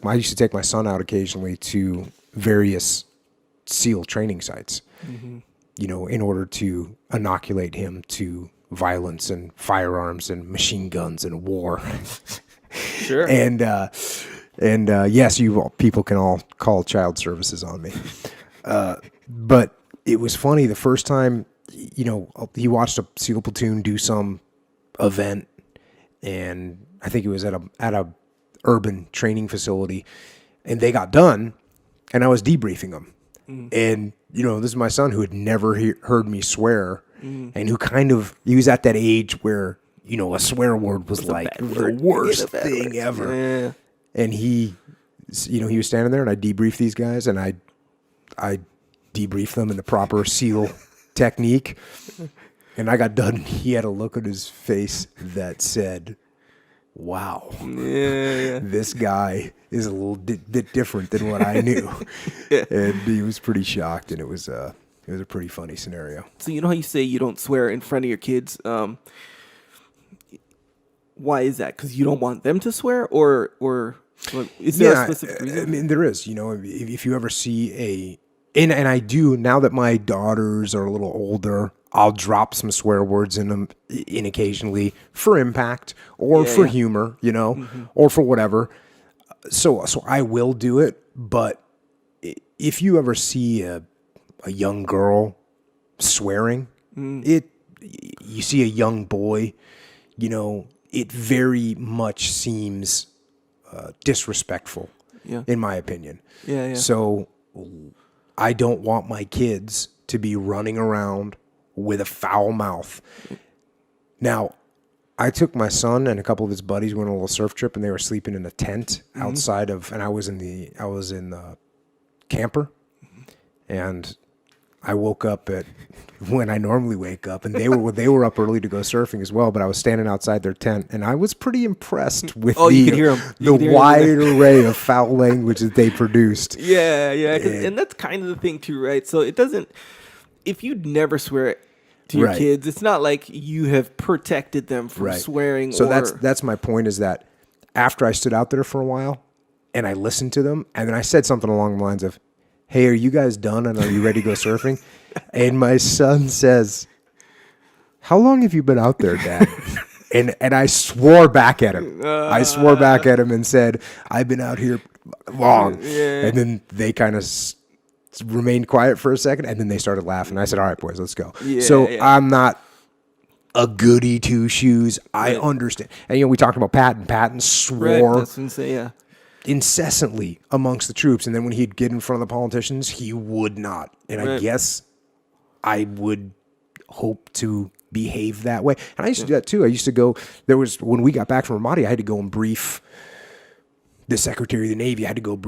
I used to take my son out occasionally to various SEAL training sites, in order to inoculate him to violence and firearms and machine guns and war. Sure. And yes, you people can all call child services on me. But it was funny the first time, he watched a SEAL platoon do some event, and I think it was at a urban training facility, and they got done, and I was debriefing them. And, this is my son who had never heard me swear, and he was at that age where, a swear word was like the worst thing ever. Yeah. And he was standing there, and I debriefed these guys, and I debriefed them in the proper SEAL technique. And I got done, and he had a look on his face that said, wow, this guy is a little bit different than what I knew. And he was pretty shocked, and it was a pretty funny scenario. So you know how you say you don't swear in front of your kids? Why is that? Because you don't want them to swear, or is there a specific reason? I mean, there is. If you ever see and I do, now that my daughters are a little older, I'll drop some swear words in them occasionally for impact or for humor, or for whatever. So I will do it. But if you ever see a young girl swearing, you see a young boy, it very much seems disrespectful, in my opinion. Yeah. So I don't want my kids to be running around with a foul mouth. Now, I took my son and a couple of his buddies, went on a little surf trip, and they were sleeping in a tent outside of, and I was in the camper, and I woke up at when I normally wake up, and they were up early to go surfing as well. But I was standing outside their tent, and I was pretty impressed with you could hear 'em. the wide array of foul language that they produced. Yeah, and that's kind of the thing too, right? So it doesn't. If you'd never swear to your kids, it's not like you have protected them from swearing. So that's my point, is that after I stood out there for a while and I listened to them, and then I said something along the lines of, "Hey, are you guys done, and are you ready to go surfing?" And my son says, "How long have you been out there, Dad?" And I swore back at him. I swore back at him and said, "I've been out here long." Yeah. And then they kind of remained quiet for a second, and then they started laughing. I said, "All right, boys, let's go." I'm not a goody two shoes. I understand. And we talked about Patton. Patton swore that's what I'm saying, incessantly amongst the troops, and then when he'd get in front of the politicians, he would not. And I guess I would hope to behave that way. And I used to do that too. I used to go. When we got back from Ramadi, I had to go and brief the Secretary of the Navy. I had to go